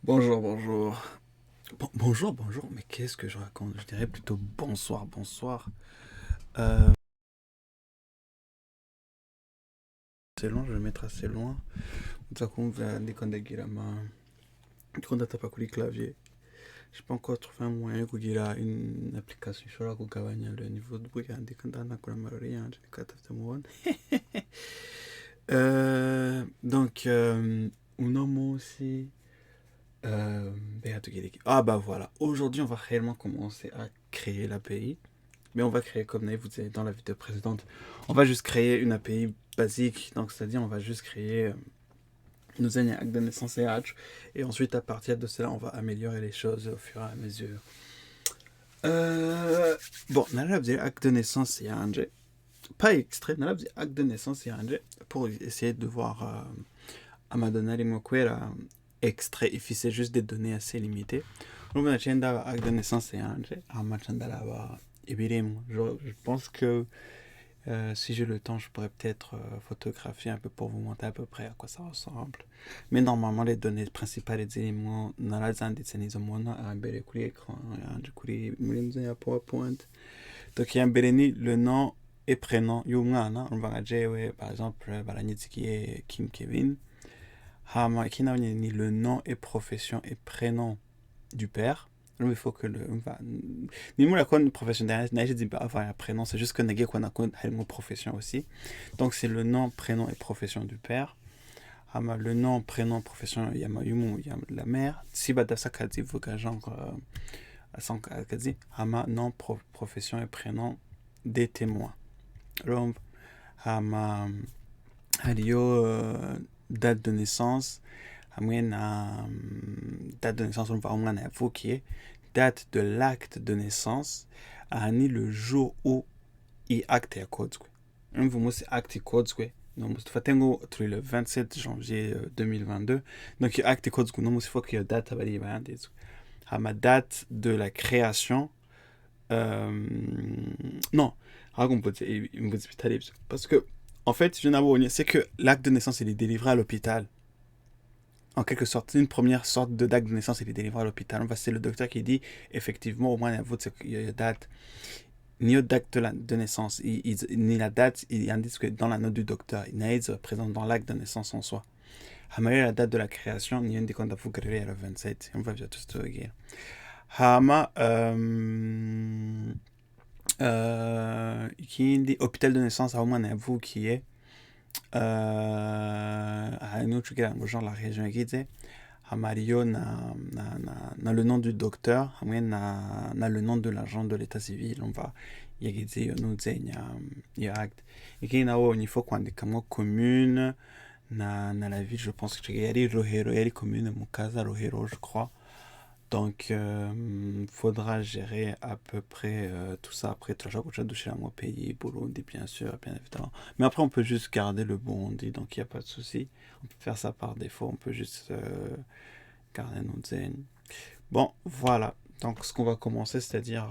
Bonjour, bonjour. Bonjour, bonjour, mais qu'est-ce que je raconte? Je dirais plutôt bonsoir, bonsoir. Euh, c'est loin, je vais le mettre assez loin. Ça compte des ma. Quand on tape le clavier. Je peux encore trouver un moyen qu'il a une application sur la kugabanya le niveau de bruit des candidats pour la maladie. Donc, un homme aussi. Euh, ah bah voilà, aujourd'hui on va réellement commencer à créer l'API. Mais on va créer, comme vous savez dans la vidéo précédente, on va juste créer une API basique. Donc, c'est-à-dire, on va juste créer nos actes de naissance et âge. Et ensuite, à partir de cela, on va améliorer les choses au fur et à mesure. Bon, on a acte de naissance et âge. Pas extrait, on a acte de naissance et âge pour essayer de voir à Madonna et Mokwera extrait. Il fait juste des données assez limitées. Donc, on a acte de naissance et âge. Je pense que si j'ai le temps, je pourrais peut-être photographier un peu pour vous montrer à peu près à quoi ça ressemble. Mais normalement, les données principales des éléments, dans la zone des scènes, un bel écran, un PowerPoint. Donc, il y a un bel le nom et prénom, Yumana, on va dire, par exemple, qui est Kim Kevin. Hama, qui n'a ni le nom et profession et prénom du père. Donc, il faut que le. Ni moi, la profession derrière, je dis pas avoir un prénom, c'est juste que n'a qu'on a une profession aussi. Donc, c'est le nom, prénom et profession du père. Le nom, prénom, profession, il y a la mère. Si bah, ça qu'a dit, vous genre, qu'a dit, nom, profession et prénom des témoins. Donc, date de naissance. Date de naissance, on va avoir un date de l'acte de naissance, le jour où il acte à code. Vous c'est acte code. Donc, le 27 janvier 2022. Donc, il acte code. Non, il faut qu'il y ait date à ma date de la création. Non, parce que, en fait, c'est que l'acte de naissance, il est délivré à l'hôpital. En quelque sorte, une première sorte de d'acte de naissance, il est délivré à l'hôpital. C'est le docteur qui dit, effectivement, au moins, il y a date, ni date de naissance, ni la date, il indique que dans la note du docteur, il n'est présent dans l'acte de naissance en soi. Hama la date de la création, ni une des comptes à vous créer à la 27. On va bien tout se regarder. Hama, qui dit hôpital de naissance, au moins, vous qui est, à un autre genre la région qui Mario na le nom du docteur, na le nom de l'agent de l'état civil, on va yagize yo nuzenya ya acte. Et qu'il na il faut qu'on ait comme commune na la ville, je pense que yari Rohero, yari commune Mukaza Rohero, je crois. Donc, faudra gérer à peu près tout ça. Après, tu as touché à mon pays, Burundi, bien sûr, bien évidemment. Mais après, on peut juste garder le Burundi, donc il n'y a pas de souci. On peut faire ça par défaut, on peut juste garder notre zen. Bon, voilà. Donc, ce qu'on va commencer, c'est-à-dire,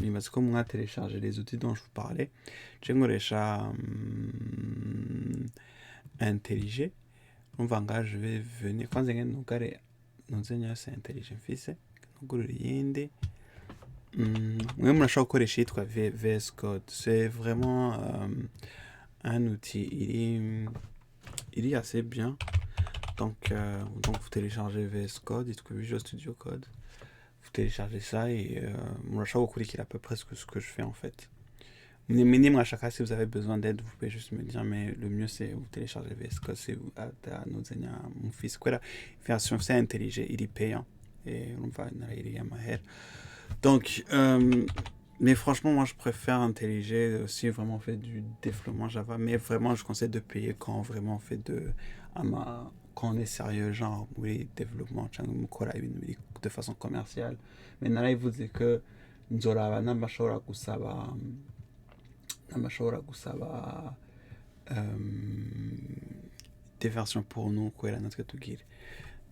il m'a dit comment on a téléchargé les outils dont je vous parlais. J'ai déjà intelligé. On va je vais venir. Quand vous avez c'est intelligent fils nugurura iyindi mwe murashobora gukoresha yitwa VS Code. C'est vraiment un outil, il est assez bien. Donc vous téléchargez VS Code, yitwa Visual Studio Code, vous téléchargez ça et murashobora gukurikira à peu près ce que je fais en fait. Minimum à chaque fois, si vous avez besoin d'aide, vous pouvez juste me dire, mais le mieux c'est vous télécharger VS Code, c'est vous mon fils. Version c'est intelligent, il est payant. Et on va donc, mais franchement, moi je préfère IntelliJ si vraiment on fait du développement Java, mais vraiment je conseille de payer quand vraiment on fait quand on est sérieux, genre oui, développement, de façon commerciale. Mais là, il vous dit que nzoraba n'amashobora gusaba des versions pour nous, quoi, la notre tugira.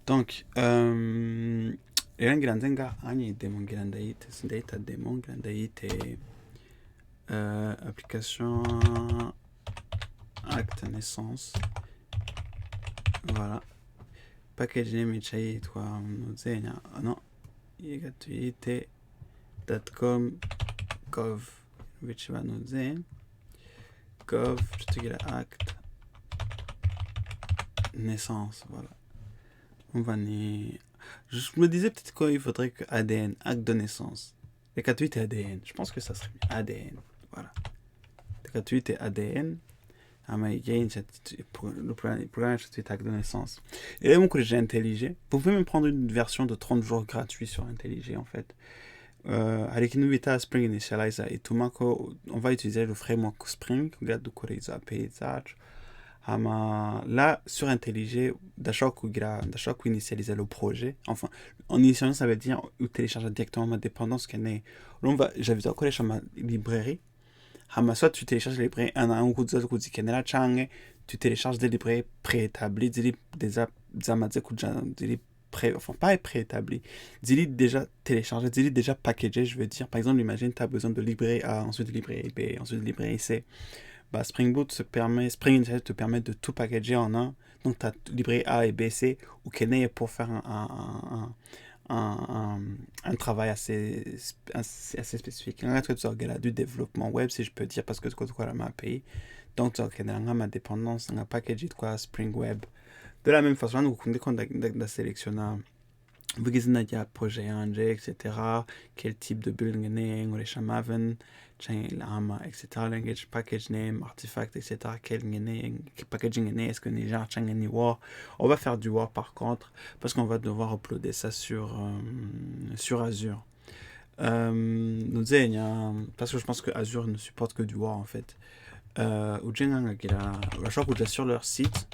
Donc, rero ngira nze nga anye demo ngira ndayite sindayita demo ngira ndayite application acte naissance, voilà, package name yitwa nuzenya no yiga tuyite .com gov bici banuzenya gov tugira acte naissance, voilà. Je me disais peut-être qu'il faudrait que ADN, acte de naissance. Les 48 et ADN, je pense que ça serait bien. ADN, voilà. Les 48 et ADN, le programme est acte de naissance. Et là, mon collège Intelligé, vous pouvez même prendre une version de 30 jours gratuit sur Intelligé, en fait. Avec une Vita Spring Initializer et tout, on va utiliser le framework Spring, regarde de Coreza, paysage. Là, sur Intelligé, d'achat initialiser le projet. Enfin, en initialisant, ça veut dire télécharger directement ma dépendance. J'avais déjà collège ma librairie. Soit tu télécharges les librairies un coup de tu télécharges des librairies préétablies, enfin pas préétablies, déjà téléchargées, déjà packagées, je veux dire. Par exemple, imagine, tu as besoin de librairie A, ensuite de librairie B, ensuite de librairie C. Spring Boot Spring Initializer te permet de tout packager en un. Donc, tu as librairie A et B, C, ou Kene pour faire un travail assez spécifique. Là, tu as du développement web, si je peux dire, parce que tu as ma API. Donc, tu as ma dépendance, un package de quoi Spring Web. De la même façon, nous avons sélectionné le projet etc. Quel type de building on les chamaven, etc. Language, package name, artifact, etc. Quel packaging est-ce que déjà war. On va faire du war par contre, parce qu'on va devoir uploader ça sur Azure. Parce que je pense que Azure ne supporte que du war en fait. Je crois que sur leur site,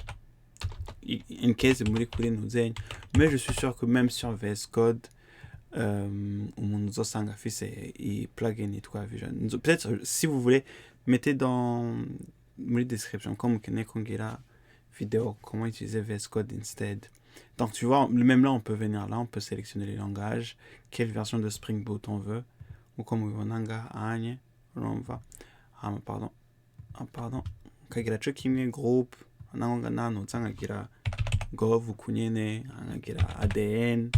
in case mais je suis sûr que même sur VS Code, plugin et tout peut-être si vous voulez, mettez dans la description comme vous connaissez vidéo comment utiliser VS Code instead. Donc tu vois, même là on peut venir là, on peut sélectionner les langages, quelle version de Spring Boot on veut, ou comme on va pardon kagira groupe gov kunyene ADN,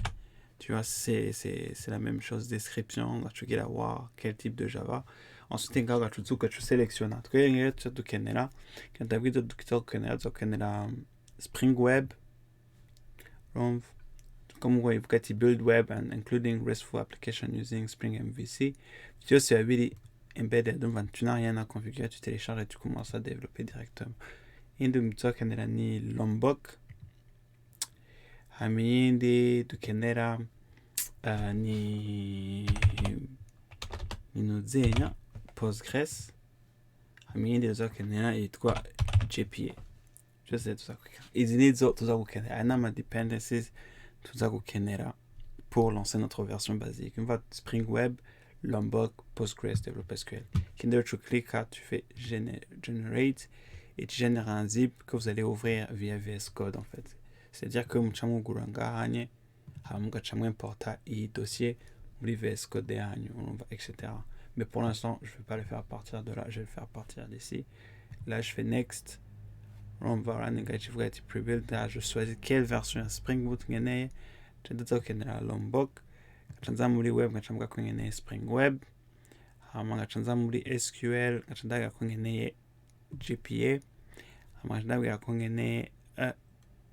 tu vois, c'est la même chose, description, tu vas voir quel type de Java. Ensuite, tu sélectionnes. Spring Web, comme vous voyez, vous avez build web and including RESTful application using Spring MVC. Tu vois, c'est really embedded, donc tu n'as rien à configurer, tu télécharges et tu commences à développer directement. Et donc, tu as ni Lombok, hamiyindi dukenera ni nuzenya Postgres, hamiyindi dukenera yitwa JPA. Byose tuzagukenera. Izi nizo tuzagukenera. Aya ni ama dependencies tuzagukenera pour lancer notre version basique. On va Spring Web, Lombok, Postgres, Develop SQL. Quand tu cliques là, tu fais Generate et tu génères un zip que vous allez ouvrir via VS Code en fait. C'est-à-dire que muca mugura ngahanye mugaca importa i dossier muri VS Code yanyu, etc. Mais pour l'instant, je ne vais pas le faire à partir de là, je vais le faire à partir d'ici. Là, je fais Next. On va voir negative web prebuild. Là, je choisis quelle version Spring Boot ngeneye. Je vais la Lombok. Je vais muri web, je vais Spring Web. Je vais muri SQL, je vais GPA. Je vais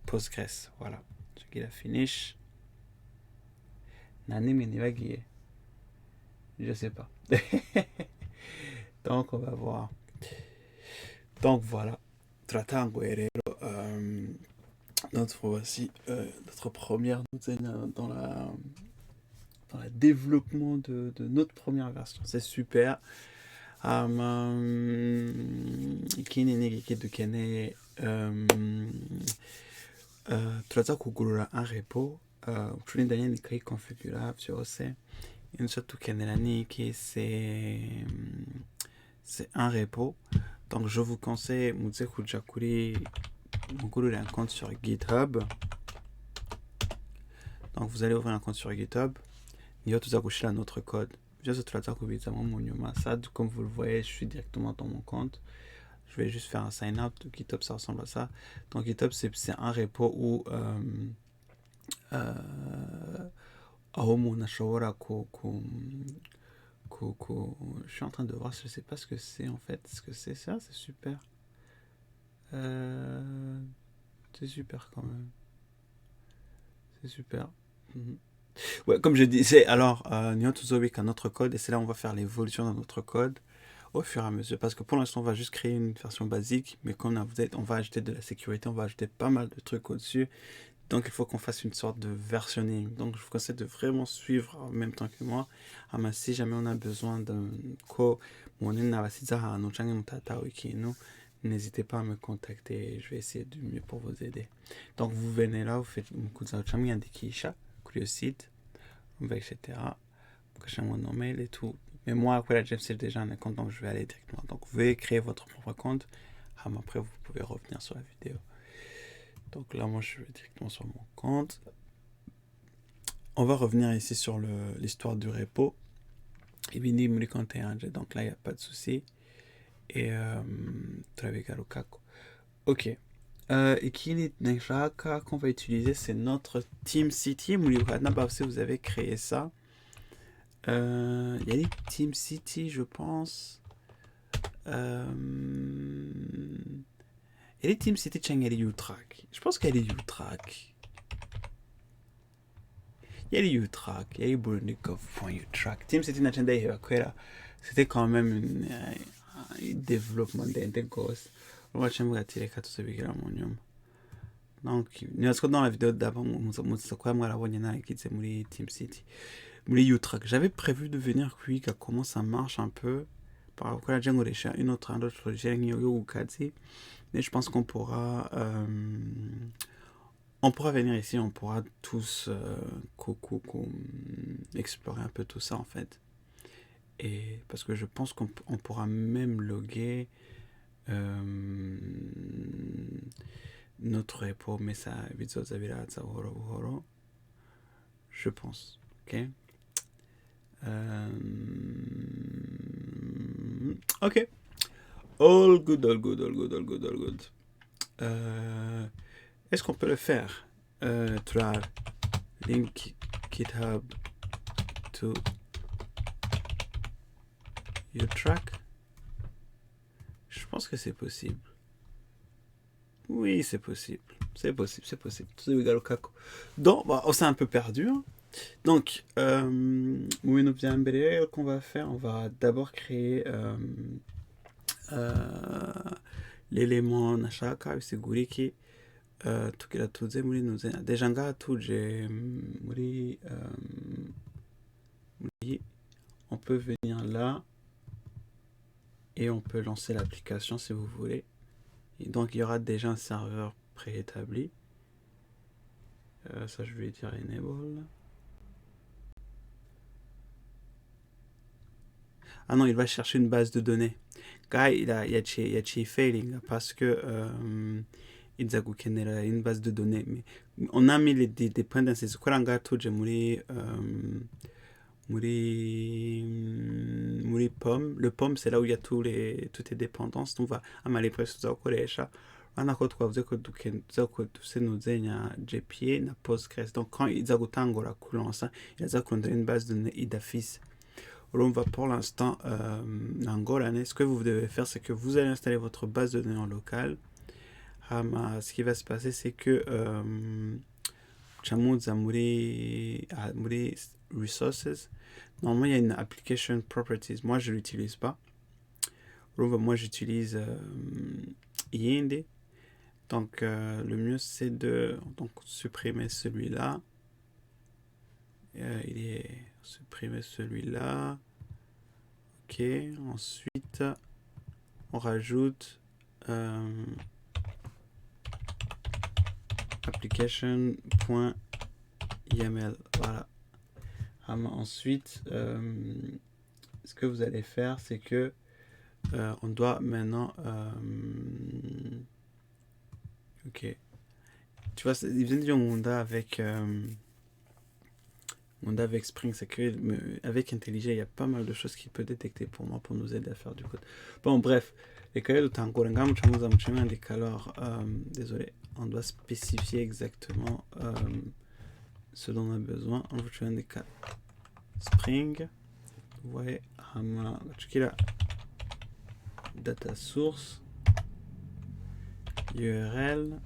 Postgres, voilà. Je vais la finish. Je sais pas. Donc on va voir. Donc voilà. Voici notre première dans le développement de notre première version. C'est super. Turaza kugurura un repo ucuni ndanye nikayikonfigura byose inso tukenera niki c'est un repo. Donc je vous conseille muze kuja kuri mugurura un compte sur GitHub. Donc vous allez ouvrir un compte sur GitHub, niyo tuza gushira notre code byose turaza kubizamo mu nyuma. Ça, comme vous le voyez, je suis directement dans mon compte. Je vais juste faire un sign up. GitHub, ça ressemble à ça. Donc GitHub, c'est un repo où aho umuntu ashobora je suis en train de voir, je sais pas ce que c'est en fait. Ce que c'est ça, c'est super. C'est super quand même. C'est super. Mhm. Ouais, comme je disais, alors, Nyoto a notre code et c'est là où on va faire l'évolution dans notre code au fur et à mesure. Parce que pour l'instant, on va juste créer une version basique, mais comme on va ajouter de la sécurité, on va ajouter pas mal de trucs au-dessus. Donc, il faut qu'on fasse une sorte de versionning. Donc, je vous conseille de vraiment suivre en même temps que moi. Ah, mais si jamais on a besoin d'un ko, n'hésitez pas à me contacter. Je vais essayer du mieux pour vous aider. Donc, vous venez là, vous faites le site, etc. Mon mail et tout. Mais moi, après, Jeff, c'est déjà un compte, donc je vais aller directement. Donc, vous pouvez créer votre propre compte. Après, vous pouvez revenir sur la vidéo. Donc là, moi, je vais directement sur mon compte. On va revenir ici sur l'histoire du repo. Et bien, donc là, il n'y a pas de souci. Et ok. Et qui qu'on va utiliser, c'est notre TeamCity. Si vous avez créé ça. Il y a les TeamCity, je pense. Il y a les TeamCity, il y a les U-Track. Je pense qu'il y a les U-Track. Il y a les U-Track, il y a les Burundikov.U-Track. TeamCity n'achenda quoi. C'était quand même un développement d'intercourse. On va changer les cartes de ce donc, dans la vidéo d'avant, c'est muri TeamCity. Muri U-Track. J'avais prévu de venir quick à comment ça marche un peu. Par rapport à une autre mais je pense qu'on pourra venir ici, on pourra tous explorer un peu tout ça en fait. Et parce que je pense qu'on pourra même loguer notre repo, mais ça je pense. Ok. Ok. All good, all good, all good, all good, all good. Est-ce qu'on peut le faire? Try link GitHub to U-Track. Je pense que c'est possible. Oui, c'est possible. C'est possible, c'est possible. Donc, on s'est un peu perdu. Hein. Donc, qu'on va faire, on va d'abord créer l'élément nashaka usiguriki tukira tuze muri nuze deja ngaha tuje muri on peut venir là et on peut lancer l'application si vous voulez. Et donc il y aura déjà un serveur préétabli. Ça je vais dire enable. Ah non, il va chercher une base de données. Guy, il y a failing parce que il a une base de données. Mais on a mis les dependencies. Muri POM. Le POM, c'est là où il y a toutes les dépendances. Donc, on va les presser au collège. On a quoi twavuze ko dufise nuzenya JPA na Postgres. Donc, quand il a gutangura kulansa, il a kurondera une base de données idafise. On va pour l'instant Angolane. Ce que vous devez faire, c'est que vous allez installer votre base de données en local. Ce qui va se passer, c'est que muri resources. Normalement, il y a une application properties. Moi, je l'utilise pas. Moi, j'utilise Yindi. Donc, le mieux, c'est de supprimer celui-là. Il est supprimer celui-là. Ok. Ensuite, on rajoute application.yml. Voilà. Ensuite, ce que vous allez faire, c'est que on doit maintenant ok, tu vois, il vient de dire Monda avec Spring, c'est que avec IntelliJ, il y a pas mal de choses qu'il peut détecter pour moi pour nous aider à faire du code. Bon, bref, les cahiers de Tangorenga, alors désolé, on doit spécifier exactement ce dont on a besoin. On va choisir Spring. Vous voyez, la data source, URL.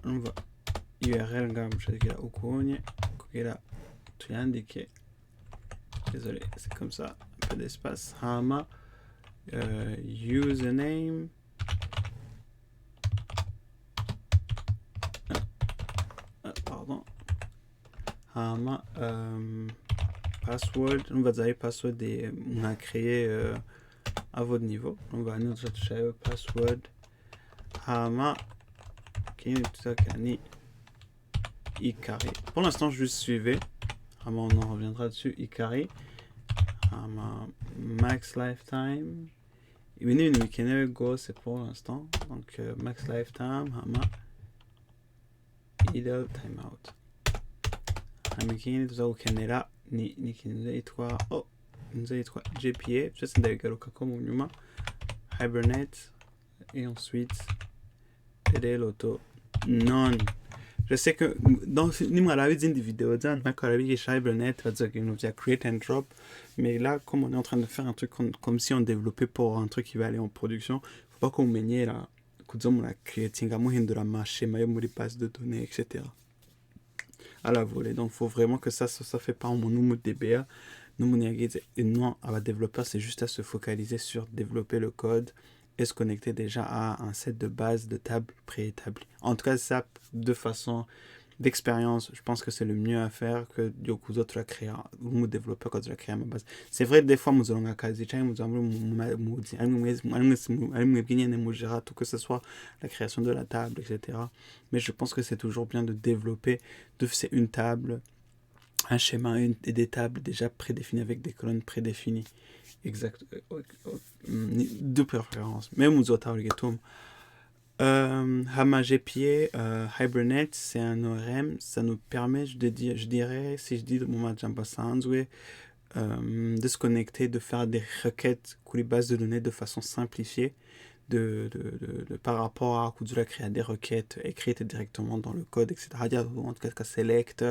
On va URL ngamushakira ukunye kugira tuyandike. Désolé, c'est comme ça, un peu d'espace. Hama username. Pardon. Hama password. On va dire password et on a créé à votre niveau. On va nous toucher password. Hama qui tout ça cani i carré. Pour l'instant, juste suivez. Hama on en reviendra dessus. I carré. Hama max lifetime. Even we can never go, c'est pour l'instant. Donc max lifetime. Hama idle timeout. Hama kini tuzagukenera ni ikintu yitwa yitwa JPA. Just ndagaruka ko mu nyuma. Hibernate et ensuite TD l'auto non. Je sais que dans une vidéo Hibernate, create and drop, mais là comme on est en train de faire un truc comme si on développait pour un truc qui va aller en production, faut pas qu'on menier là la creating amuhindura schéma yo muri base de données etc. à la volée. Donc faut vraiment que ça fait pas en mon DBA. Nous et non à la développeur, c'est juste à se focaliser sur développer le code et se connecter déjà à un set de base de tables préétablies. En tout cas, ça, de façon d'expérience, je pense que c'est le mieux à faire que Yokuzo tu la créer, ou développeur quand tu la créer ma base. C'est vrai, des fois, nous allons à Kazi, tout que ce soit la création de la table, etc. Mais je pense que c'est toujours bien de développer, c'est une table, un schéma et des tables déjà prédéfinies avec des colonnes prédéfinies. Exact. De préférence. Même aux autres Hama GPA, Hibernate, c'est un ORM. Ça nous permet, je dirais, si je dis de mon de se connecter, de faire des requêtes pour les bases de données de façon simplifiée. Par rapport à Kudura créer des requêtes écrites directement dans le code, etc. En tout cas, select,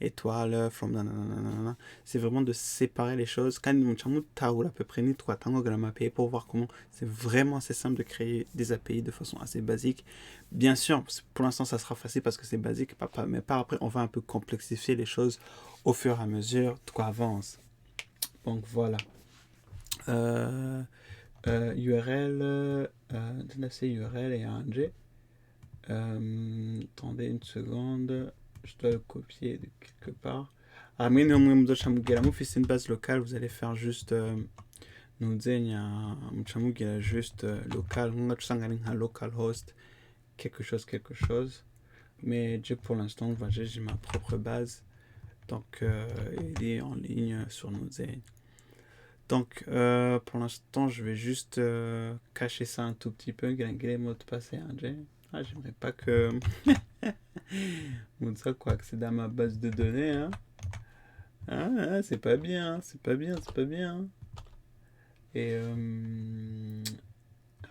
étoile, from, nanana. C'est vraiment de séparer les choses. Quand nous avons à peu près API pour voir comment c'est vraiment assez simple de créer des API de façon assez basique. Bien sûr, pour l'instant, ça sera facile parce que c'est basique, mais par après, on va un peu complexifier les choses au fur et à mesure qu'on avance. Donc voilà. URL, là c'est URL et un G. Attendez une seconde, je dois le copier de quelque part. Ah, mais non, c'est une base locale, vous allez faire juste nous dire juste local, un localhost, quelque chose. Mais pour l'instant, j'ai ma propre base, donc il est en ligne sur nos aides. Donc, pour l'instant, je vais juste cacher ça un tout petit peu. Gagner mot de passe et un G. Ah, j'aimerais pas que ça quoi accéder à ma base de données. Hein. Ah, c'est pas bien, c'est pas bien. Et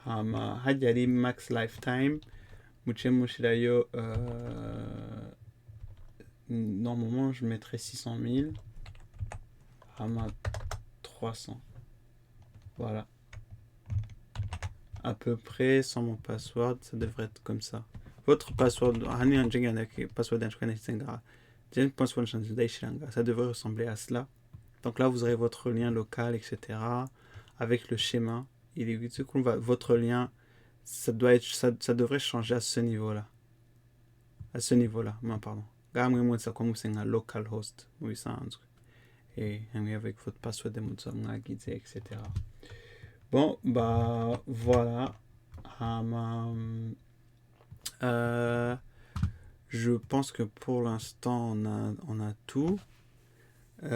ma hajari max lifetime. Mushirayo. Normalement, je mettrais 600 000. Hama 300. Voilà. À peu près, sans mon password, ça devrait être comme ça. Votre password, ça devrait ressembler à cela. Donc là, vous aurez votre lien local, etc. Avec le schéma. Votre lien, ça devrait changer à ce niveau-là. Pardon. Localhost. Et avec votre password, etc. Bon, bah voilà. Je pense que pour l'instant, on a tout. Et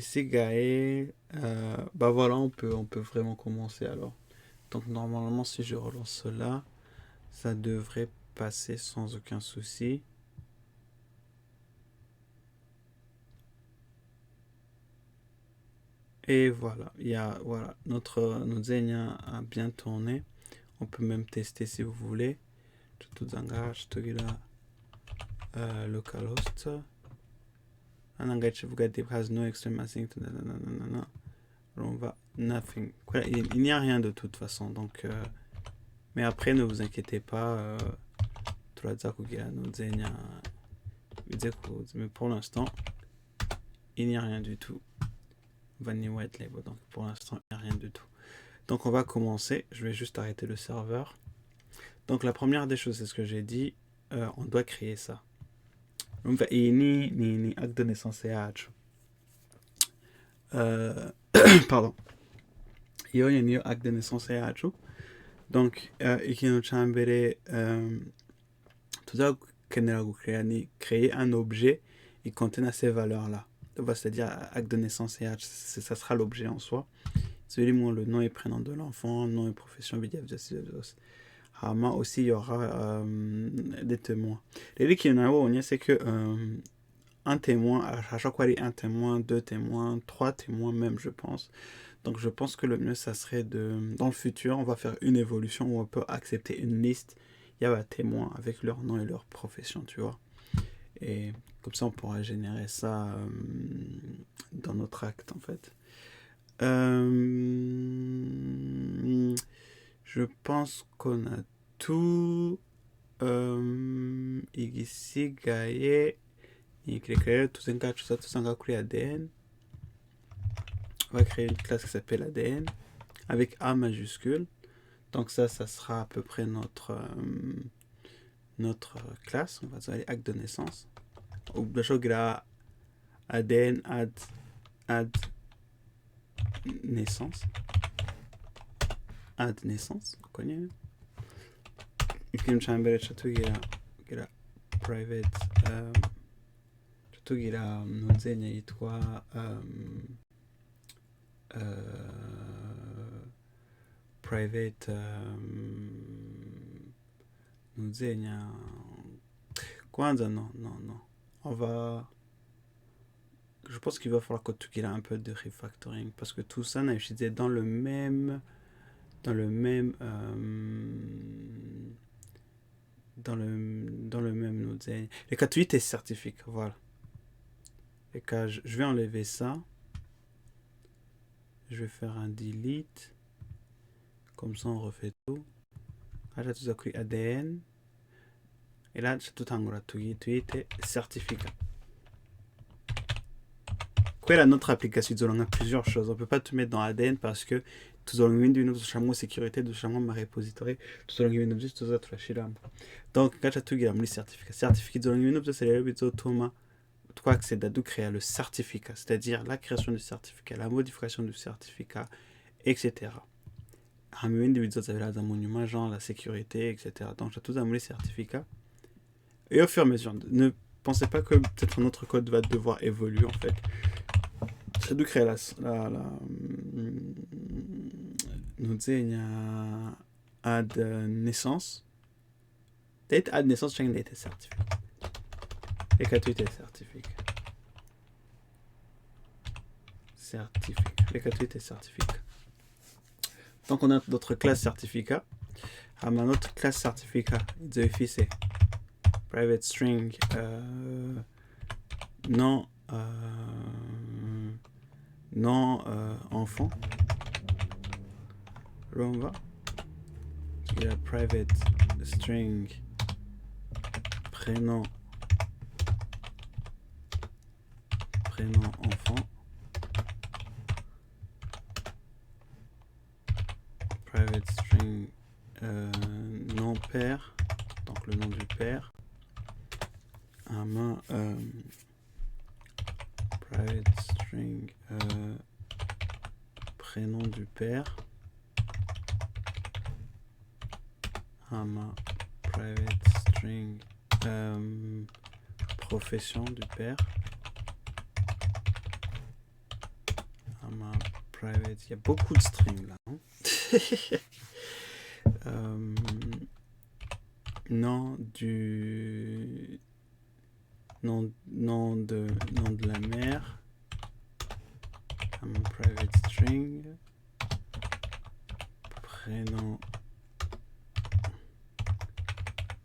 c'est Gaë. Bah voilà, on peut vraiment commencer alors. Donc normalement, si je relance cela, ça devrait passer sans aucun souci. Et voilà, notre Zenia a bien tourné. On peut même tester si vous voulez. tutuzanga tugira localhost ananga chivuga dev has no external async nothing. Il n'y a rien de toute façon, donc mais après ne vous inquiétez pas, mais pour l'instant il n'y a rien du tout. Vanilla white label, donc pour l'instant il n'y a rien du tout. Donc on va commencer, je vais juste arrêter le serveur. Donc la première des choses, c'est ce que j'ai dit, on doit créer ça. Ni acte de naissance et pardon. Iyo niyo acte de naissance yacu. Donc ikintu ca mbere tuzakenera créer un objet qui contient ces valeurs là. C'est-à-dire acte de naissance yacu, ça sera l'objet en soi. Celui le nom et prénom de l'enfant, nom et profession, aussi il y aura des témoins. Les qui c'est que un témoin, à chaque fois il y a un témoin, 2 témoins, 3 témoins même, je pense. Donc je pense que le mieux ça serait dans le futur, on va faire une évolution où on peut accepter une liste. Il y a un témoin avec leur nom et leur profession, tu vois. Et comme ça on pourra générer ça dans notre acte en fait. Je pense qu'on a tout. Igisigaye tout ça créer ADN. On va créer une classe qui s'appelle ADN avec A majuscule. Donc ça sera à peu près notre classe. On va aller acte de naissance. ADN add naissance. Add naissance. Vous connaissez? Ikintu ca mbere tugira private tugira nuzenya yitwa private nuzenya kwanza non on va, je pense qu'il va falloir que tu un peu de refactoring parce que tout ça n'a utilisé dans le même nuzenya. Les cas 8 est certificat, voilà. Et quand je vais enlever ça, je vais faire un delete, comme ça on refait tout. Là j'ai tout écrit ADN et là j'ai tout en tweet certificat. Quoi, notre application on a plusieurs choses, on peut pas tout mettre dans ADN parce que tout dans le de chameau sécurité de chameau ma repository tout dans le tout ça tout lâcher. Donc quand j'ai tout le certificat dans le c'est le bizotoma toi accéder à créer le certificat, c'est-à-dire la création du certificat, la modification du certificat, etc. Un individu ça veut dire monument genre la sécurité, etc. Donc j'ai tout dans le certificat et au fur et à mesure ne pensez pas que peut-être notre code va devoir évoluer en fait. J'ai dû créer nous disons add naissance. Date add naissance, j'ai été certifié. Et quand tu es certifié. Les quand tu es certifié. Donc on a notre classe certificat. À ma autre classe certificat, il est private string non enfant. Rumba. Il y a private string prénom enfant. Private string nom père, donc le nom du père. Private string prénom du père. Private string profession du père. Private, il y a beaucoup de strings là. Nom de la mère. Private string prénom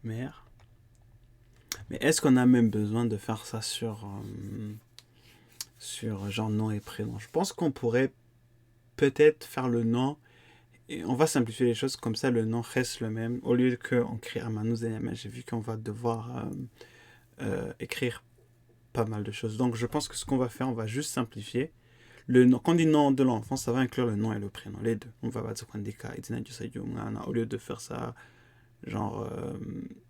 mère. Mais est-ce qu'on a même besoin de faire ça sur genre nom et prénom? Je pense qu'on pourrait peut-être faire le nom et on va simplifier les choses comme ça, le nom reste le même. Au lieu qu'on crée Amanou Zenyama, j'ai vu qu'on va devoir écrire pas mal de choses. Donc je pense que ce qu'on va faire, on va juste simplifier. Le nom, quand on dit nom de l'enfant, ça va inclure le nom et le prénom, les deux. On va dire au lieu de faire ça genre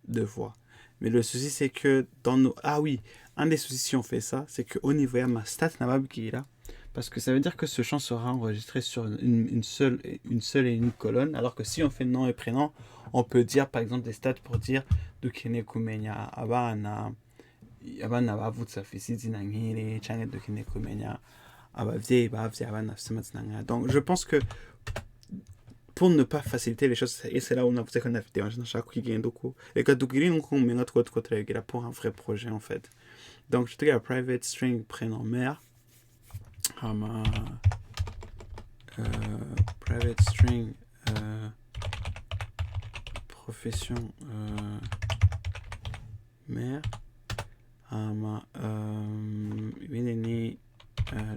deux fois. Mais le souci, c'est que dans nos... Ah oui, un des soucis si on fait ça, c'est qu'au niveau de ma stat qui est là, parce que ça veut dire que ce champ sera enregistré sur une seule et une colonne, alors que si on fait nom et prénom, on peut dire par exemple des stats pour dire Dukene Kumenya Abana abana bavutse bafise izina nk'iri canke dukeneye kumenya abavyeyi bavye abana bafise amazina nk'aya. Donc je pense que pour ne pas faciliter les choses, et c'est là où on a fait qu'on a fait des nashaka kugenda uko reka tugire nko umenga two turagira pour un vrai projet en fait. Donc je te dis private string prénom mère hama private string profession mère hama ibindi ni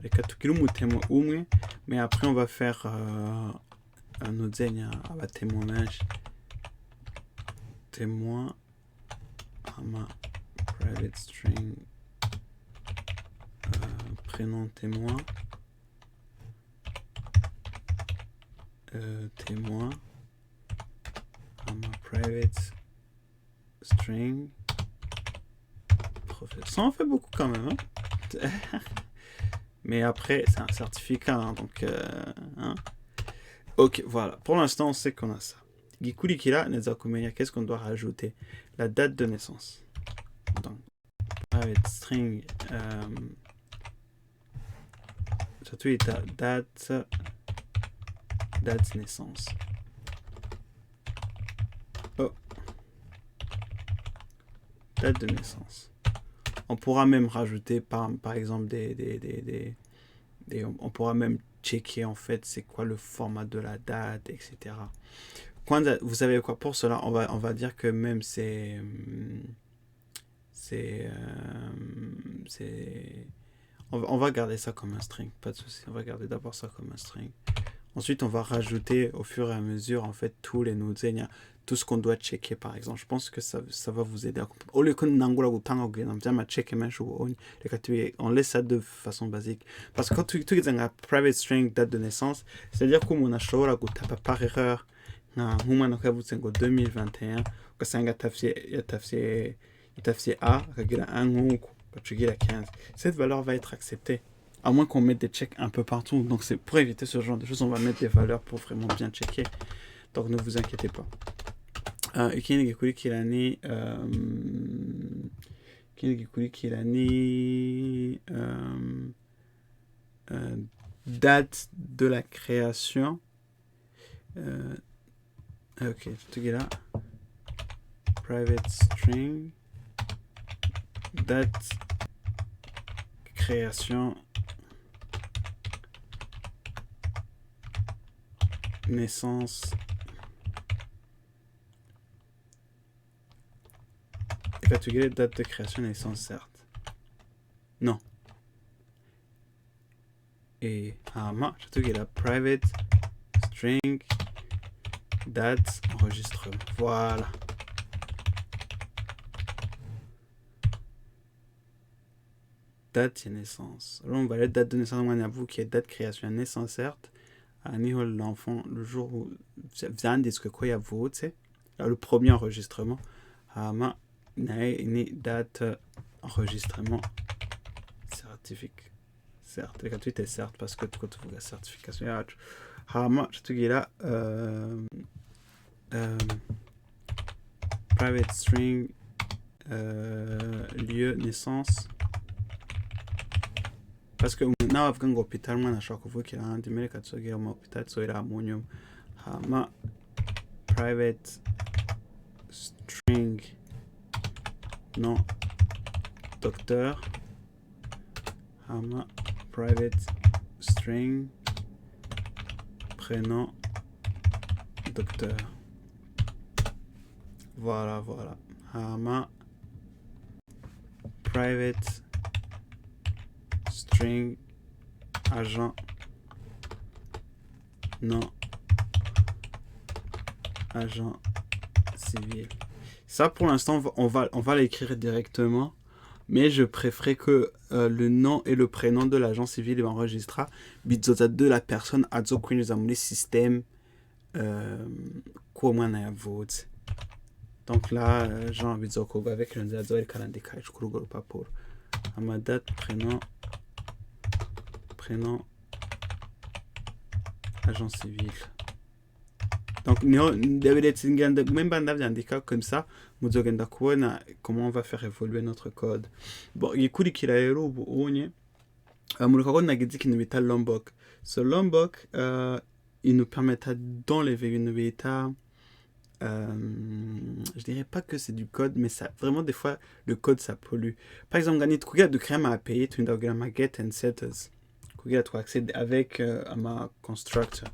reka tugire umutemo umwe, mais après on va faire nuzenya abatemwa menshi témoin hama private string prénom témoin témoin hama private string professeur. Ça en fait beaucoup quand même, hein. Mais après c'est un certificat, hein, donc hein. Ok, voilà. Pour l'instant, on sait qu'on a ça. Gikurikira nezakumenya, qu'est-ce qu'on doit rajouter? La date de naissance. Donc, private string. Surtout, il y a date naissance. Oh. Date de naissance. On pourra même rajouter, par exemple, on pourra même checker en fait c'est quoi le format de la date, etc. Vous savez quoi, pour cela on va dire que même on va garder ça comme un string, pas de souci, on va garder d'abord ça comme un string. Ensuite on va rajouter au fur et à mesure en fait tous les nodes, tout ce qu'on doit checker par exemple. Je pense que ça va vous aider à comprendre. Au lieu que on laisse ça de façon basique. Parce que quand tu as un private string date de naissance, c'est-à-dire que mon ashobora gutapa par erreur nk'umwana ko yavutse ngo 2021 ugasanga yatafye A akagira 1 nk'uko ugacugira 15. Cette valeur va être acceptée. À moins qu'on mette des checks un peu partout. Donc c'est pour éviter ce genre de choses, on va mettre des valeurs pour vraiment bien checker. Donc ne vous inquiétez pas. Date de la création. Ok, tout là. Private string. Date création. Naissance. Catégorie date de création naissance, certes. Non. Et j'ai la private string date enregistrement. Voilà. Date et naissance. Alors on va la date de naissance, on a vous qui est date création naissance, certes. L'enfant, le jour où vient de ce que quoi il y a vous, tu sais, le premier enregistrement, une date enregistrement certificat, certes, les cas est certes parce que tu trouves la certification. Je te dis là, private string, lieu naissance. Parce que now I've gone hôpital, moi, je crois qu'il y a un démêlé qui a été au hôpital, so il a ammonium. Ma private string, non, docteur. Ma private string, prénom, docteur. Voilà. Hama private string agent non agent civil. Ça pour l'instant on va l'écrire directement, mais je préférerais que le nom et le prénom de l'agent civil enregistrera bizoza de la personne azokwinjiza muri système ko mwana yavutse. Donc là Jean bizokorwa avec le nzira zowerekana ndikaje kuri urwo rupapuro amadate prénom agent civil. Donc même ndavyandika comme ça muzogenda kubona comment on va faire évoluer notre code. Bon igikurikira rero ubu unye mureka ko nagize ikintu bita lombok. Ce lombok il nous permettra d'enlever une bêta. Je dirais pas que c'est du code, mais ça vraiment des fois le code ça pollue. Par exemple, gagner de créer ma API, tu dois ma get and setters. Tu dois accéder avec ma constructor.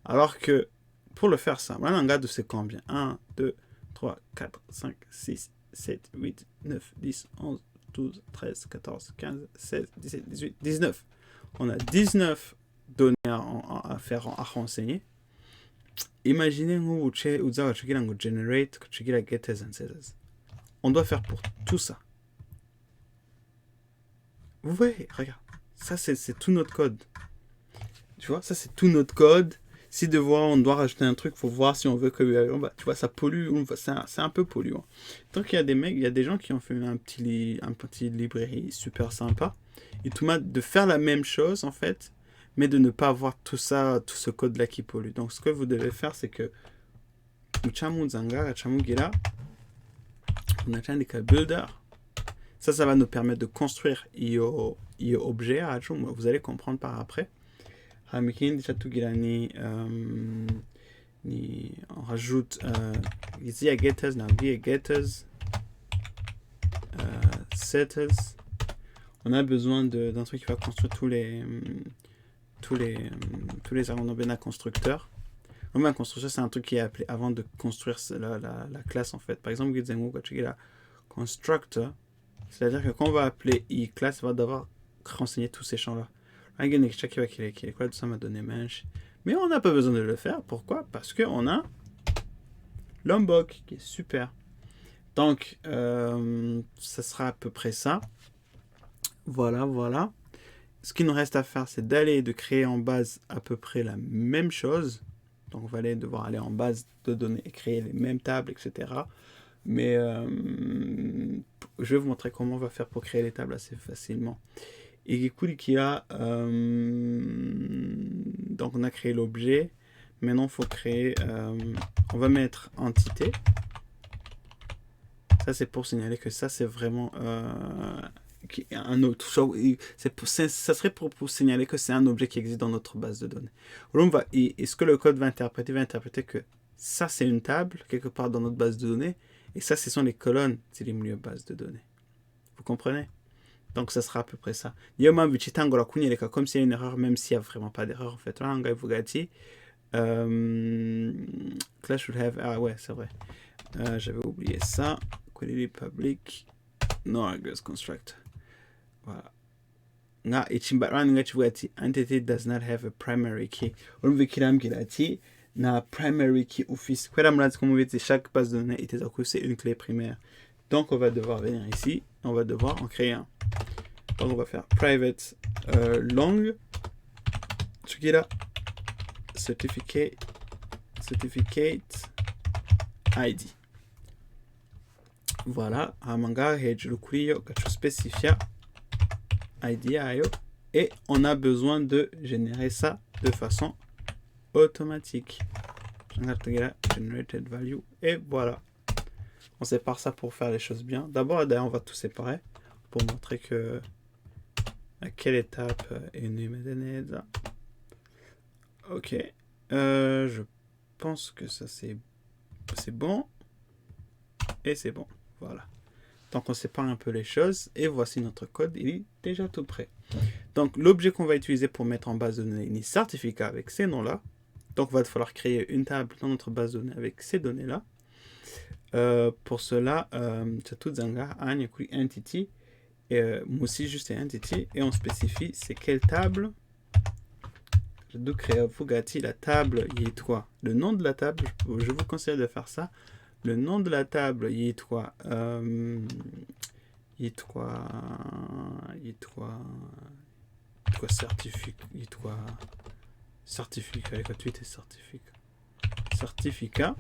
Alors que pour le faire ça, on regarde de c'est combien 1, 2, 3, 4, 5, 6, 7, 8, 9, 10, 11, 12, 13, 14, 15, 16, 17, 18, 19. On a 19 données à faire, à renseigner. Imaginez nous generate getters and setters. On doit faire pour tout ça. Vous voyez, regarde, ça c'est tout notre code. Tu vois, ça c'est tout notre code. Si on doit rajouter un truc, faut voir si on veut que tu vois ça pollue, c'est un peu polluant. Donc il y a des gens qui ont fait un petit librairie super sympa et tout de faire la même chose en fait, mais de ne pas avoir tout ce code là qui pollue. Donc ce que vous devez faire c'est que builder. Ça va nous permettre de construire io objet. Vous allez comprendre par après. On rajoute ici à getters, getters, setters. On a besoin d'un truc qui va construire tous les arguments constructeurs. Un constructeur, c'est un truc qui est appelé avant de construire la classe en fait. Par exemple, constructor, c'est-à-dire que quand on va appeler class, on va devoir renseigner tous ces champs-là. Mais on n'a pas besoin de le faire. Pourquoi? Parce qu'on a Lombok qui est super. Donc, ça sera à peu près ça. Voilà. Ce qu'il nous reste à faire, c'est de créer en base à peu près la même chose. Donc, on va devoir aller en base de données et créer les mêmes tables, etc. Mais je vais vous montrer comment on va faire pour créer les tables assez facilement. Et donc on a créé l'objet. Maintenant, il faut créer... on va mettre entité. Ça, c'est pour signaler que ça, c'est vraiment un autre. Ça serait pour signaler que c'est un objet qui existe dans notre base de données. Et ce que le code va interpréter que ça, c'est une table, quelque part dans notre base de données. Et ça, ce sont les colonnes, c'est les milieux base de données. Vous comprenez? Donc, ça sera à peu près ça. Comme s'il y a une erreur, même s'il n'y a vraiment pas d'erreur, en fait. Class should have... Ah ouais, c'est vrai. J'avais oublié ça. Query public. No argues construct. Voilà. Entity does not have a primary key. Na primary key office. Chaque base de données c'est une clé primaire. Donc, on va devoir venir ici. On va devoir en créer un. Donc, on va faire private long. Certificate ID. Voilà. Amanga hejuru kuri yo gacu specifia ID ayo. Et on a besoin de générer ça de façon automatique. Generated value. Et voilà. On sépare ça pour faire les choses bien. D'abord, d'ailleurs, on va tout séparer pour montrer que à quelle étape est une. Ok. Je pense que ça c'est bon. Et c'est bon. Voilà. Donc on sépare un peu les choses. Et voici notre code. Il est déjà tout prêt. Donc l'objet qu'on va utiliser pour mettre en base de données une certificat avec ces noms-là. Donc il va falloir créer une table dans notre base de données avec ces données-là. Pour cela, tout zanga un entity, moi aussi juste entity, et on spécifie c'est quelle table. Je dois créer Fugati la table y3. Le nom de la table, je vous conseille de faire ça. Le nom de la table y3, y3, y3, y3 certificat, y3 certificat, avec 8 et certificat.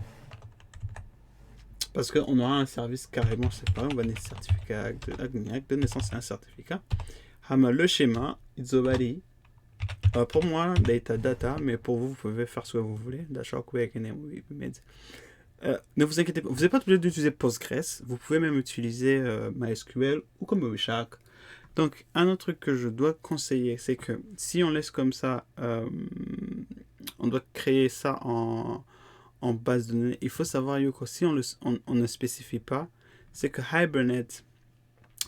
Parce qu'on aura un service carrément séparé, on va donner certificat de naissance et un certificat. Le schéma, Itzobari. Pour moi, data, mais pour vous, vous pouvez faire ce que vous voulez. Ne vous inquiétez pas, vous n'êtes pas obligé d'utiliser Postgres, vous pouvez même utiliser MySQL ou comme Wishak. Donc, un autre truc que je dois conseiller, c'est que si on laisse comme ça, on doit créer ça en base de données. Il faut savoir que si on ne spécifie pas, c'est que Hibernate,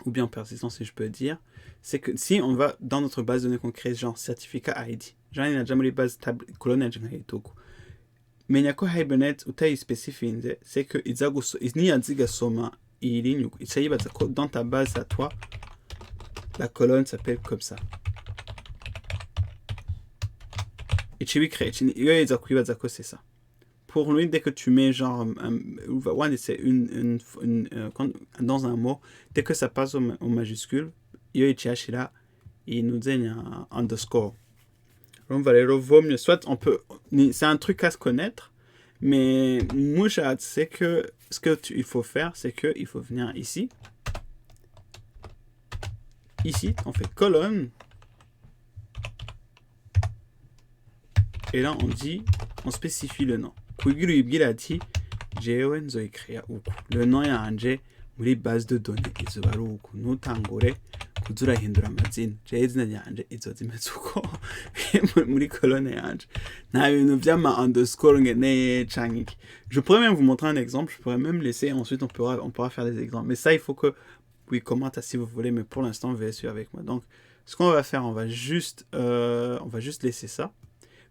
ou bien persistant si je peux dire, c'est que si on va dans notre base de données qu'on crée, genre certificat ID, genre il y a déjà les bases table colonne mais il y a quoi Hibernate ou taille spécifique, c'est que il n'y a pas soma il y a dans ta base à toi, la colonne s'appelle comme ça. Et tu crées, c'est ça. Pour lui, dès que tu mets genre c'est dans un mot, dès que ça passe au majuscule, il nous donne un underscore. Soit on peut, c'est un truc à se connaître, mais moi c'est que ce qu'il faut faire, c'est que il faut venir ici. Ici, on fait colonne. Et là, on spécifie le nom. Le nom est un muri base de données. Kuzurahindura amazina jewe izina ryanje izozimeze uko muri colonne yanje nta bintu vy'ama underscore ngeneye canke iki. Je pourrais même vous montrer un exemple, je pourrais même laisser, ensuite on pourra faire des exemples, mais ça il faut que oui commente si vous voulez, mais pour l'instant vous allez suivre avec moi. Donc ce qu'on va faire, on va juste laisser ça.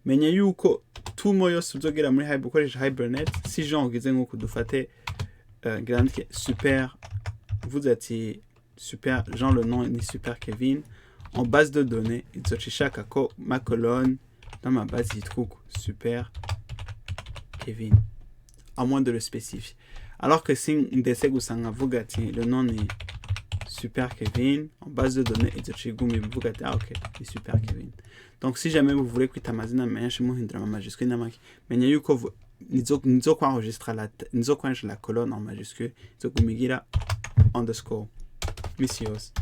Mais il y a eu tout moyo suzogera muri Hibernate si genre ngize nko kudufate super vous êtes super, genre le nom est super Kevin, en base de données, ma colonne, dans ma base, il trouve super Kevin, à moins de le spécifier. Alors que si le nom est super Kevin, en base de données, ok, c'est super Kevin. Donc si jamais vous voulez que Tamazina majuscule, mais il y a eu que nous enregistre la colonne en majuscule, underscore. Missios.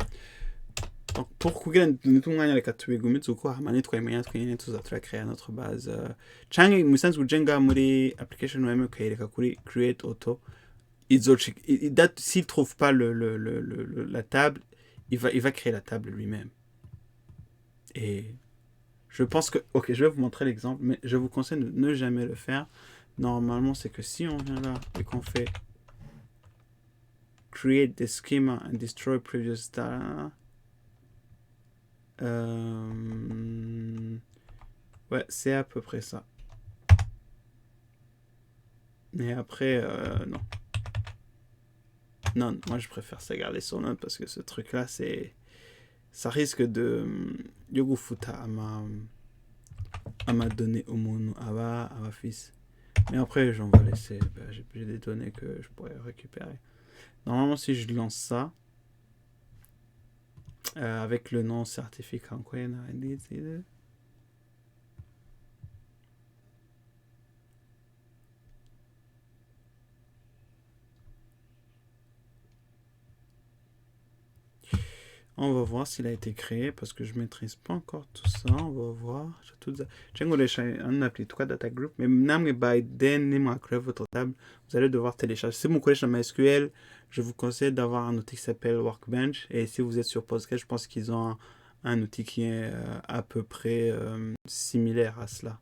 Donc pour kugira nitunganya reka tubigumitse uko hamane twemenya twene tuzatura créer notre base canke musanzwe ujenga muri application weme kayereka kuri create auto s'il trouve pas la table, il va créer la table lui-même. Et je pense que OK, je vais vous montrer l'exemple, mais je vous conseille de ne jamais le faire. Normalement, c'est que si on vient là et qu'on fait create the schema and destroy previous data. Ouais, c'est à peu près ça. Et après, non. Non, moi je préfère ça garder son nom parce que ce truc-là, ça risque de yogufuta à ma donnée au monde, à ma fils. Mais après, j'en vais laisser. J'ai des données que je pourrais récupérer. Normalement, si je lance ça, avec le nom certificat en quoi on va voir s'il a été créé parce que je maîtrise pas encore tout ça. On va voir. Un appli data group, mais votre table, vous allez devoir télécharger. Si vous connaissez MySQL, je vous conseille d'avoir un outil qui s'appelle Workbench. Et si vous êtes sur Postgres, je pense qu'ils ont un outil qui est à peu près similaire à cela.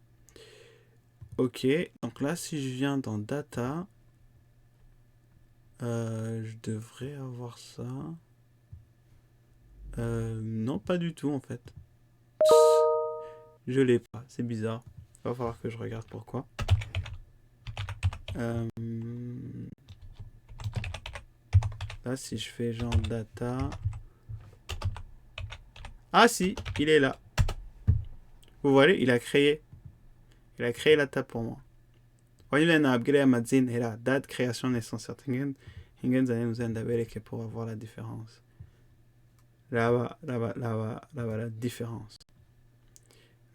Ok, donc là, si je viens dans Data, je devrais avoir ça. Non, pas du tout en fait. Je l'ai pas, c'est bizarre. Va falloir que je regarde pourquoi. Là, si je fais genre data... Ah si, il est là. Vous voyez, il a créé la table pour moi. Voyez, là, on a upgradé ma zine et là, date, création, naissance, Hingen, vous allez pour avoir la différence. Là-bas, la différence.